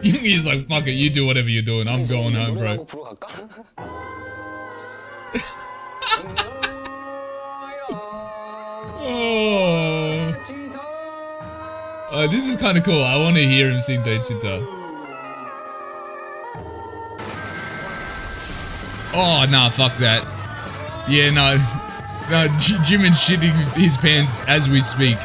He's like, fuck it, you do whatever you're doing. I'm going home, bro. Oh, this is kind of cool. I want to hear him sing Daechita. Oh, nah, fuck that. Yeah, no. No, Jimin's shitting his pants as we speak.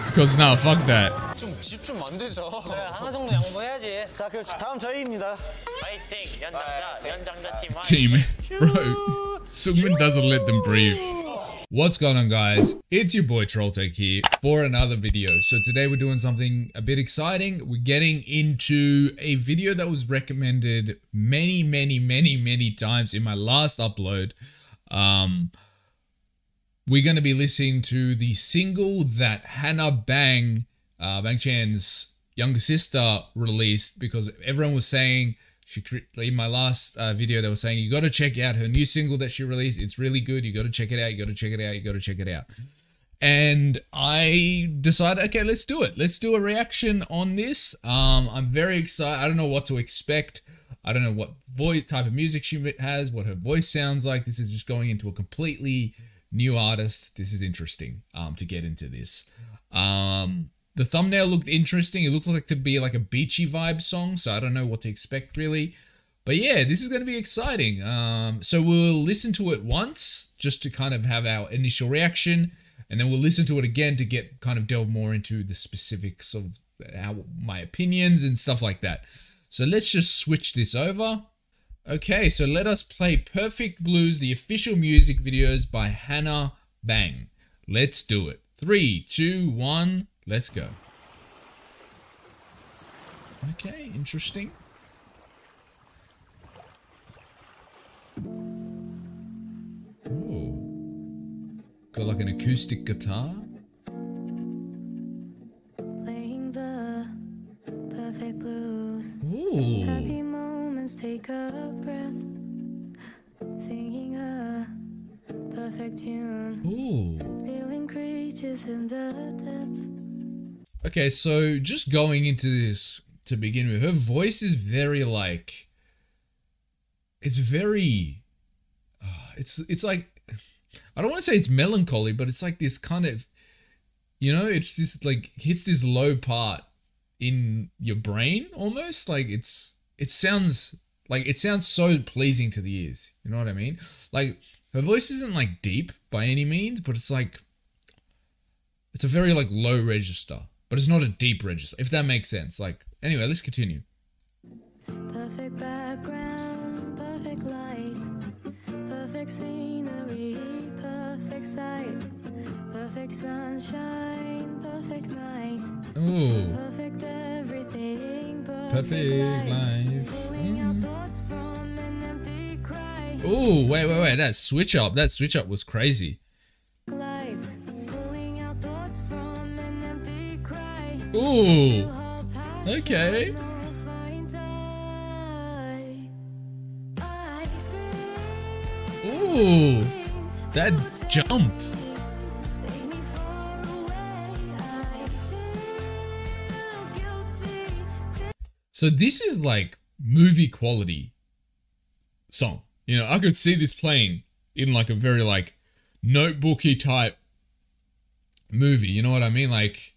Because, nah, fuck that. 집좀 만들자. 하나 정도 양보해야지. 자, 그 다음 저희입니다. 파이팅 연장자 팀 Team, bro. Sungmin doesn't let them breathe. What's going on, guys? It's your boy Trolltech here for another video. So today we're doing something a bit exciting. We're getting into a video that was recommended many times in my last upload. We're going to be listening to the single that Hana Bang, Bang Chan's younger sister, released, because everyone was saying, in my last video, they were saying, you got to check out her new single that she released. It's really good. You got to check it out. You got to check it out. You got to check it out. And I decided, okay, let's do it. Let's do a reaction on this. I'm very excited. I don't know what to expect. I don't know what type of music she has, what her voice sounds like. This is just going into a completely new artist. This is interesting to get into this. The thumbnail looked interesting. It looked like to be like a beachy vibe song, so I don't know what to expect really. But yeah, this is going to be exciting. So we'll listen to it once just to kind of have our initial reaction, and then we'll listen to it again to get kind of delve more into the specifics of my opinions and stuff like that. So let's just switch this over. Okay, so let us play Perfect Blues, the official music videos by Hana Bang. Let's do it. 3, 2, 1, let's go. Okay, interesting. Ooh. Got like an acoustic guitar. Playing the perfect blues. Ooh. Happy moments, take a breath. Singing a perfect tune. Ooh. Feeling creatures in the depth. Okay, so just going into this to begin with, her voice is very like, it's very, it's like, I don't want to say it's melancholy, but it's like this kind of, you know, it's this like hits this low part in your brain almost. Like it sounds so pleasing to the ears. You know what I mean? Like her voice isn't like deep by any means, but it's like, it's a very like low register. But it's not a deep register, if that makes sense. Like, anyway, let's continue. Perfect background, perfect light. Perfect scenery, perfect sight. Perfect sunshine, perfect night. Ooh. Perfect everything, Perfect life. Pulling out thoughts from an empty cry. Ooh, wait. That switch up was crazy. Life, pulling out thoughts from an empty cry. Ooh. Okay. Ooh. That jump. So this is like movie quality song. You know, I could see this playing in like a very like notebooky type movie. You know what I mean? Like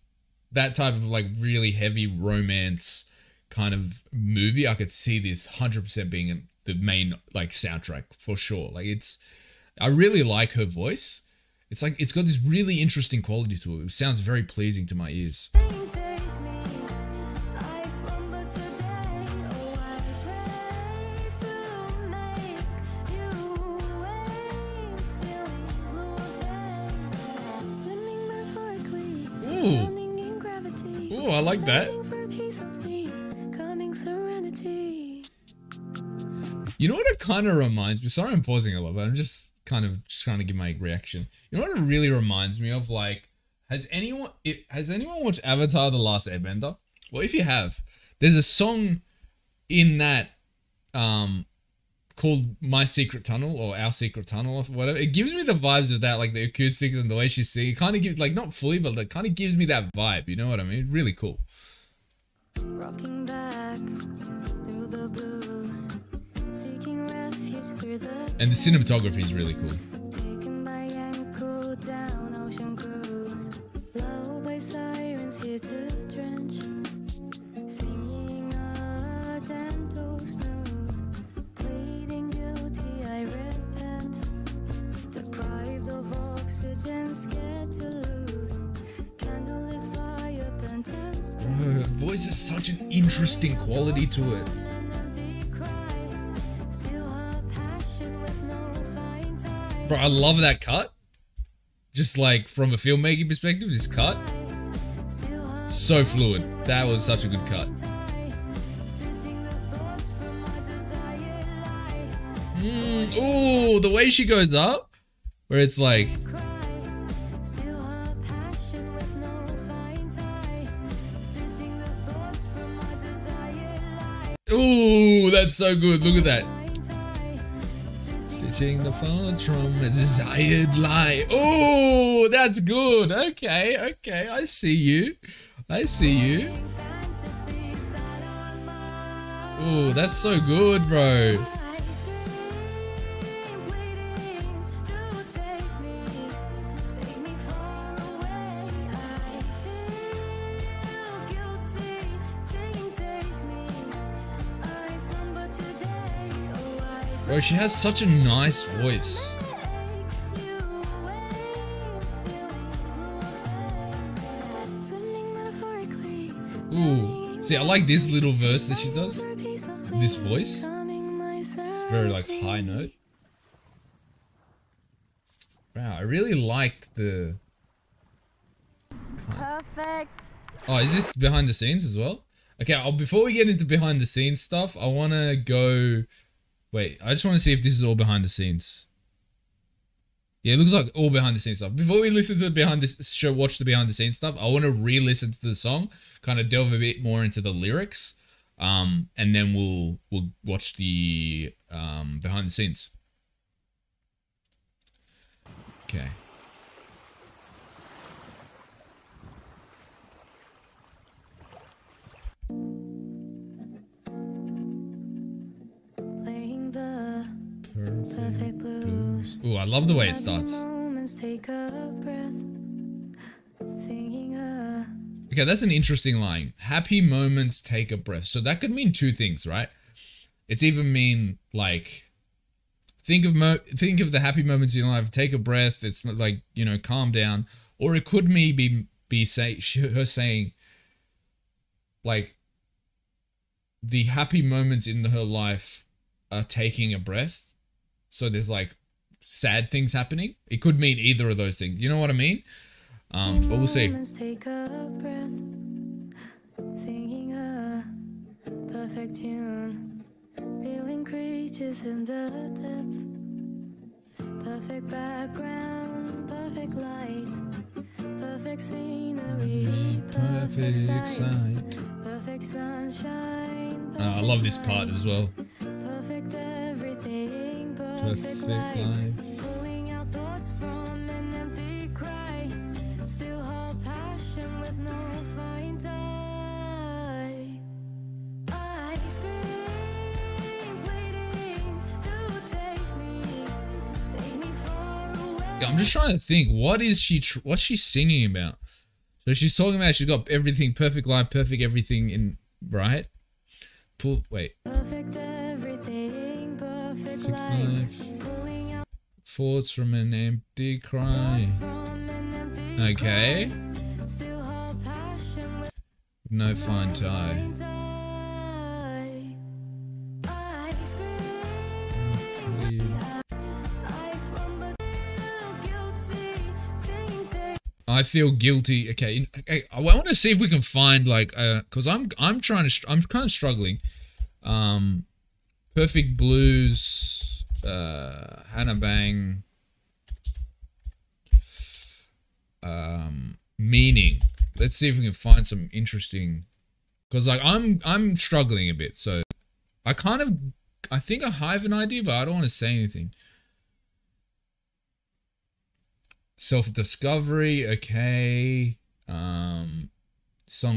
that type of like really heavy romance kind of movie. I could see this 100% being the main like soundtrack for sure. Like I really like her voice. It's like, it's got this really interesting quality to it. It sounds very pleasing to my ears. Ooh, I like that. You know what it kind of reminds me? Sorry I'm pausing a lot, but I'm just trying to give my reaction. You know what it really reminds me of? Like, has anyone watched Avatar: The Last Airbender? Well, if you have, there's a song in that called My Secret Tunnel or Our Secret Tunnel or whatever. It gives me the vibes of that, like the acoustics and the way she's singing. It kind of gives, like, not fully, but it kind of gives me that vibe. You know what I mean? Really cool. Rocking back through the blues, seeking refuge through the And the cinematography is really cool. taken by ankle down ocean cruise. Lulled by sirens here to drench, singing a gentle snooze. Pleading guilty, I repent. Deprived of oxygen, scared to lose. Candlelit fire, bent and spent. Her voice has such an interesting quality to it. An empty cry, still her passion with no fine tie. Bro, I love that cut. Just like from a filmmaking perspective, this cut. Still her So fluid. That was such a good cut. tie, stitching the thoughts from my desired lie. Ooh, the way she goes up. Where it's like, Cry, still her passion with no fine tie, stitching the thoughts from my desired lie. ooh, that's so good. Look at that. Fine tie, Stitching the thoughts from a desired lie. Ooh, that's good. Okay, okay. I see you. I see you. fantasies that are mine. Ooh, that's so good, bro. I scream, pleading to take me far away. I feel guilty, saying take me. I slumber today. Oh, I Bro, she has such a nice voice. break new waves, feeling blue effects, swimming metaphorically. Ooh. See, I like this little verse that she does. For a piece of This me, voice. calming my It's very like serenity. high note. Wow, I really liked the. Perfect. Oh, is this behind the scenes as well? Okay, before we get into behind the scenes stuff, I want to go. Wait, I just want to see if this is all behind the scenes. Yeah, it looks like all behind the scenes stuff. Before we listen to the behind the show, watch the behind the scenes stuff, I want to re-listen to the song, kind of delve a bit more into the lyrics, and then we'll watch the behind the scenes. Okay. Playing the Perfect. perfect blues. Ooh, I love the way it Happy starts. moments, take a breath. Singing a Okay, that's an interesting line. Happy moments, take a breath. So that could mean two things, right? It's either mean like think of the happy moments in your life, take a breath. It's not like, you know, calm down. Or it could be her saying like the happy moments in her life are taking a breath. So there's like sad things happening. It could mean either of those things. You know what I mean? But we'll see. moments, take a breath. Singing a perfect tune. Feeling creatures in the depth. Perfect background, perfect light. Perfect scenery, perfect sight. Perfect sunshine. I love this part as well. Perfect everything, perfect Perfect life. life. Pulling out thoughts from an empty cry. Still hold passion with no fine tie. I scream, pleading to take me far away. I'm just trying to think. What's she singing about? So she's talking about she's got everything, perfect life, perfect everything in, right? Wait. Perfect everything, perfect Perfect life. life. Pulling out Thoughts from an empty cry. from an empty Okay. cry. Still hold passion with No fine tie. fine tie. I scream, I slumber, feel guilty, saying take I feel guilty. Okay, I want to see if we can find like because I'm kind of struggling. Perfect Blues, Hannah Bang, meaning. Let's see if we can find some interesting. Because like I'm struggling a bit, so I kind of I think I have an idea, but I don't want to say anything. Self-discovery, okay. She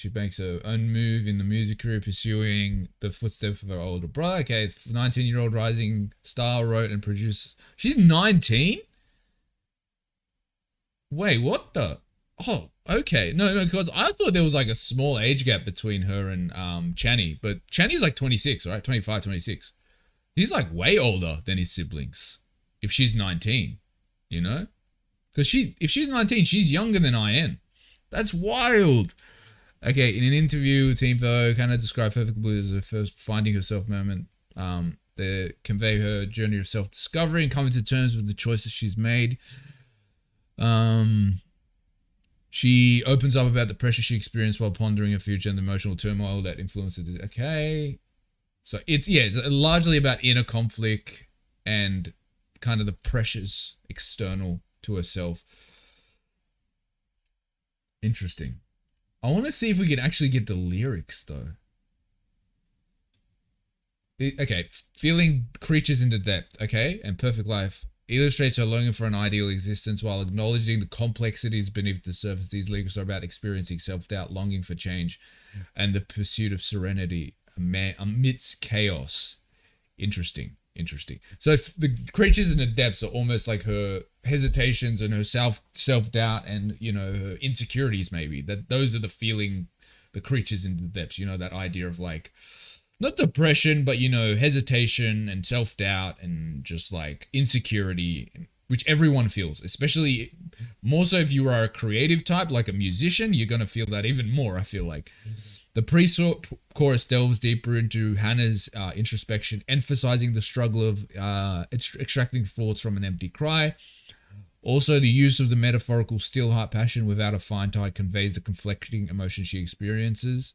makes her own move in the music career, pursuing the footsteps of her older brother. Okay, 19-year-old rising star wrote and produced. She's 19? Wait, what the? Oh, okay. No, because I thought there was like a small age gap between her and Channy, but Channy's like 26, right? 25, 26. He's like way older than his siblings. If she's 19, you know? Because if she's 19, she's younger than I am. That's wild. Okay, in an interview with Team Vogue, Hannah described Perfect Blue as her first finding herself moment. They convey her journey of self-discovery and coming to terms with the choices she's made. She opens up about the pressure she experienced while pondering her future and the emotional turmoil that influenced it. Okay. So it's largely about inner conflict and kind of the pressures external to herself. Interesting. I want to see if we can actually get the lyrics though. Okay, feeling creatures into depth, okay, and perfect life illustrates her longing for an ideal existence while acknowledging the complexities beneath the surface. These lyrics are about experiencing self-doubt, longing for change, and the pursuit of serenity amidst chaos. Interesting. So the creatures in the depths are almost like her hesitations and her self-doubt and, you know, her insecurities maybe. Those are the creatures in the depths, you know, that idea of like, not depression, but, you know, hesitation and self-doubt and just like insecurity, which everyone feels, especially more so if you are a creative type, like a musician, you're going to feel that even more, I feel like. The pre-chorus delves deeper into Hannah's introspection, emphasizing the struggle of extracting thoughts from an empty cry. Also, the use of the metaphorical still heart passion without a fine tide conveys the conflicting emotion she experiences.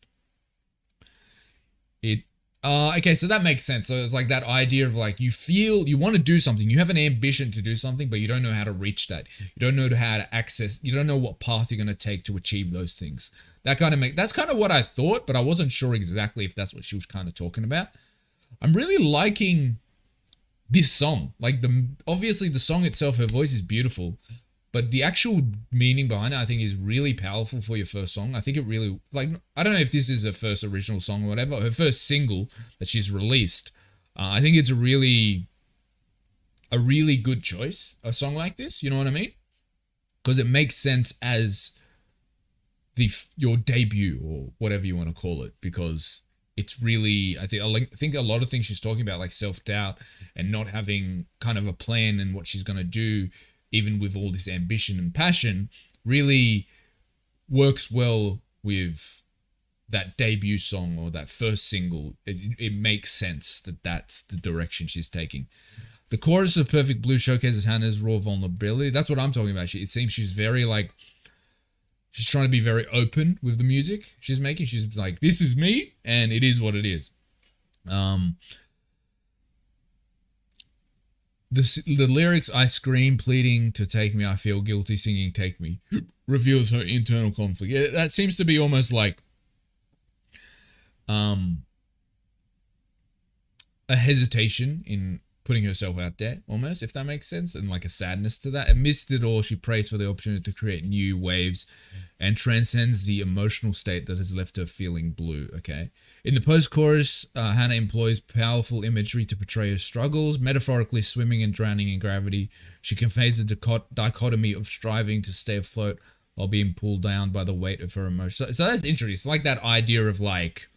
Okay, so that makes sense. So it's like that idea of like, you want to do something, you have an ambition to do something, but you don't know how to reach that. You don't know how to access, you don't know what path you're going to take to achieve those things. That's kind of what I thought, but I wasn't sure exactly if that's what she was kind of talking about. I'm really liking this song. Like obviously the song itself, her voice is beautiful, but the actual meaning behind it, I think, is really powerful for your first song. I think it really, like, I don't know if this is her first original song or whatever, her first single that she's released. I think it's a really good choice, a song like this, you know what I mean? Because it makes sense as your debut or whatever you want to call it, because it's really, I think a lot of things she's talking about, like self-doubt and not having kind of a plan and what she's going to do, even with all this ambition and passion, really works well with that debut song or that first single. It makes sense that that's the direction she's taking. The chorus of Perfect Blue showcases Hannah's raw vulnerability. That's what I'm talking about. It seems she's very like, she's trying to be very open with the music she's making. She's like, this is me and it is what it is. The lyrics, I scream, pleading to take me, I feel guilty, singing, take me, reveals her internal conflict. Yeah, that seems to be almost like a hesitation in putting herself out there, almost, if that makes sense, and like a sadness to that. Amidst it all, she prays for the opportunity to create new waves and transcends the emotional state that has left her feeling blue, okay? In the post-chorus, Hannah employs powerful imagery to portray her struggles, metaphorically swimming and drowning in gravity. She conveys the dichotomy of striving to stay afloat while being pulled down by the weight of her emotions. So that's interesting. It's like that idea of like,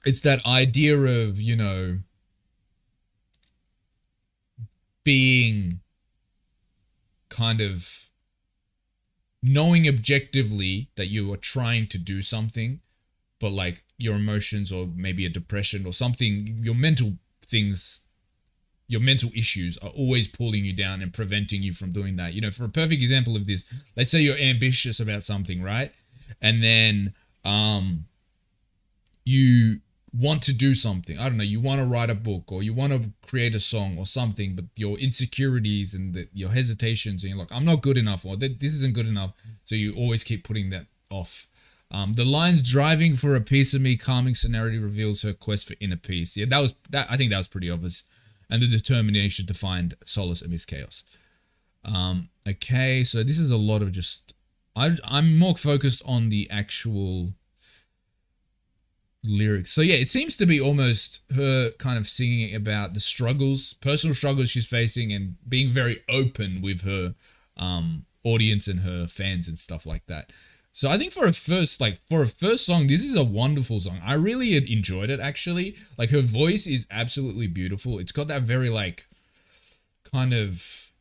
it's that idea of, you know, being kind of knowing objectively that you are trying to do something, but like your emotions or maybe a depression or something, your mental things, your mental issues are always pulling you down and preventing you from doing that. You know, for a perfect example of this, let's say you're ambitious about something, right? And then you want to do something. I don't know, you want to write a book or you want to create a song or something, but your insecurities and your hesitations and you're like, I'm not good enough, or this isn't good enough. So you always keep putting that off. The lines "driving for a piece of me, calming scenario reveals her quest for inner peace." Yeah, I think that was pretty obvious, and the determination to find solace amidst chaos. Okay, so this is a lot of just. I'm more focused on the actual lyrics. So yeah, it seems to be almost her kind of singing about the struggles, personal struggles she's facing, and being very open with her audience and her fans and stuff like that. So I think for a first song, this is a wonderful song. I really enjoyed it actually. Like her voice is absolutely beautiful. It's got that very like kind of,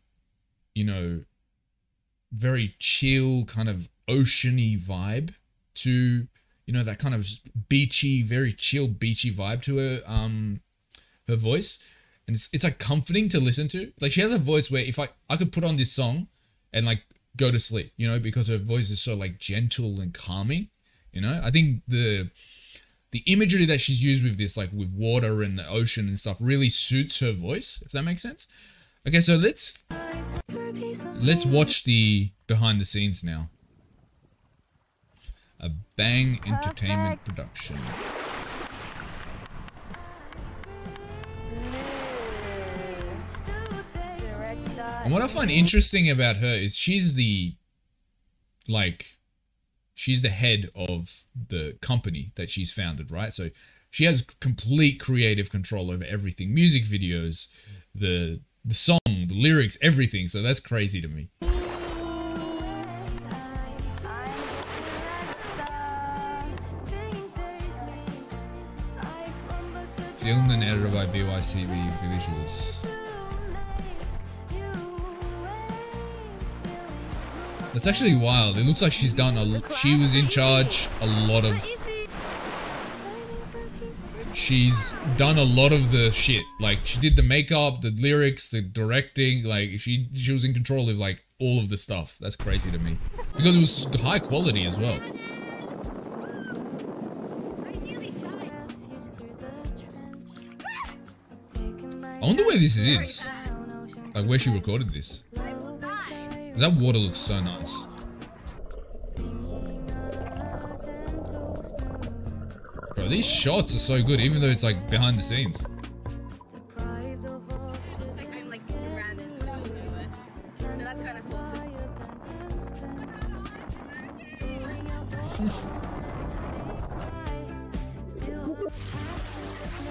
you know, very chill kind of oceany vibe to, you know, that kind of beachy, very chill beachy vibe to her voice. And it's like comforting to listen to. Like she has a voice where if I could put on this song and like go to sleep, you know, because her voice is so like gentle and calming, you know. I think the imagery that she's used with this, like with water and the ocean and stuff, really suits her voice, if that makes sense. Okay, so let's watch the behind the scenes now. A Bang Entertainment production. And what I find interesting about her is she's the head of the company that she's founded, right? So she has complete creative control over everything. Music videos, the song, the lyrics, everything. So that's crazy to me. Filmed and edited by BYCB Visuals. That's actually wild. It looks like she's done she was in charge she's done a lot of the shit. Like she did the makeup, the lyrics, the directing, like she was in control of like all of the stuff. That's crazy to me. Because it was high quality as well. I wonder where this is. Like where she recorded this. That water looks so nice. Bro, these shots are so good, even though it's like behind the scenes.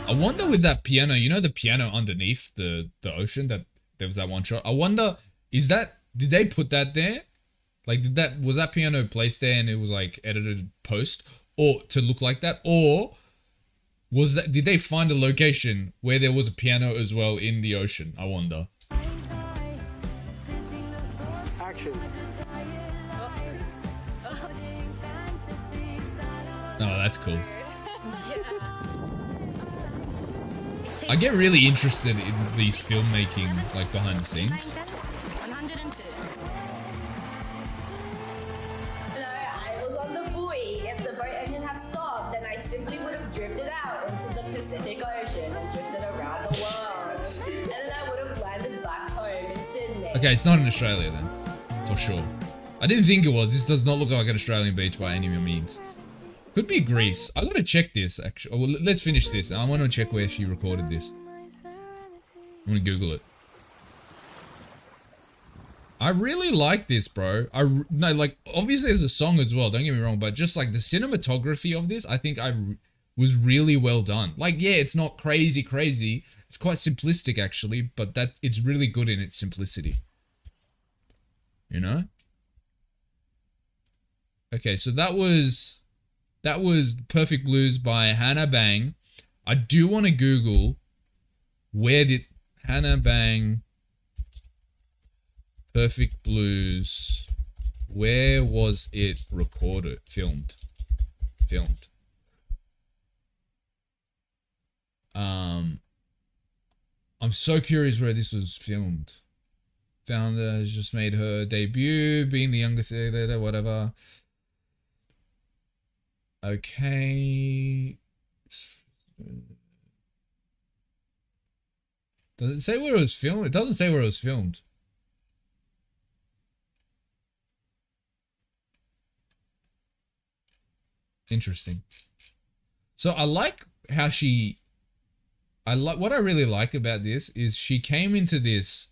I wonder with that piano, you know the piano underneath the ocean, that there was that one shot. I wonder, did they put that there? Like was that piano placed there and it was like edited post or to look like that? Or did they find a location where there was a piano as well in the ocean? I wonder. Action. Oh, that's cool. I get really interested in these filmmaking, like behind the scenes. 102. No, I was on the buoy. If the boat engine had stopped, then I simply would have drifted out into the Pacific Ocean and drifted around the world. And then I would have landed back home in Sydney. Okay, it's not in Australia then, for sure. I didn't think it was. This does not look like an Australian beach by any means. Could be Greece. I gotta check this actually. Well, let's finish this. I want to check where she recorded this. I'm gonna Google it. I really like this, bro. No, like obviously there's a song as well. Don't get me wrong, but just like the cinematography of this, I think was really well done. Like, yeah, it's not crazy. It's quite simplistic actually, but it's really good in its simplicity. You know? Okay, so that was Perfect Blues by Hannah Bang. I do want to Google where did Hannah Bang Perfect Blues, where was it recorded, filmed? I'm so curious where this was filmed. Founder has just made her debut, being the youngest, whatever. Okay. Does it say where it was filmed? It doesn't say where it was filmed. Interesting. So I like how what I really like about this is she came into this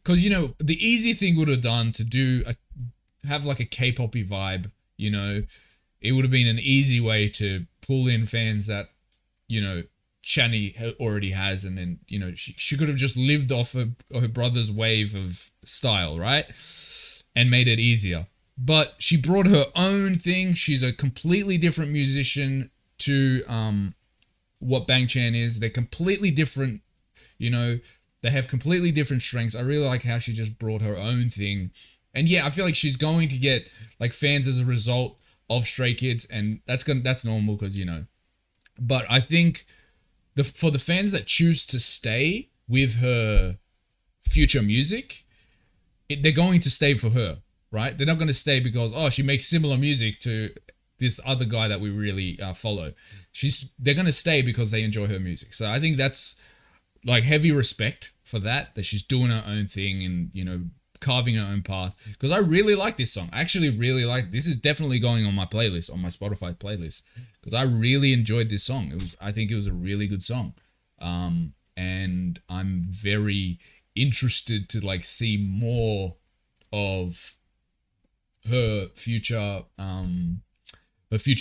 because, you know, the easy thing would have done to have like a K-poppy vibe, you know, it would have been an easy way to pull in fans that, you know, Chani already has, and then, you know, she could have just lived off her brother's wave of style, right? And made it easier. But she brought her own thing. She's a completely different musician to what Bang Chan is. They're completely different, you know, they have completely different strengths. I really like how she just brought her own thing. And yeah, I feel like she's going to get like fans as a result of Stray Kids, and that's normal because, you know. But I think for the fans that choose to stay with her future music, they're going to stay for her, right? They're not going to stay because, oh, she makes similar music to this other guy that we really follow. They're going to stay because they enjoy her music. So I think that's like heavy respect for that she's doing her own thing and, you know, carving her own path. Because I really like this song. I actually really like this. Is definitely going on my playlist, on my Spotify playlist, because I really enjoyed this song. I think it was a really good song. And I'm very interested to like see more of her future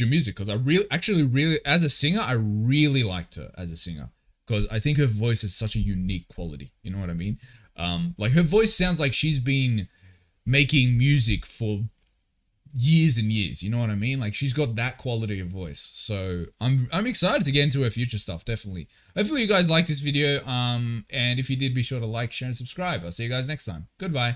music, because I really as a singer, I really liked her as a singer, because I think her voice is such a unique quality. You know what I mean? Like her voice sounds like she's been making music for years and years. You know what I mean? Like she's got that quality of voice. So I'm excited to get into her future stuff. Definitely. Hopefully you guys like this video. And if you did, be sure to like, share, and subscribe. I'll see you guys next time. Goodbye.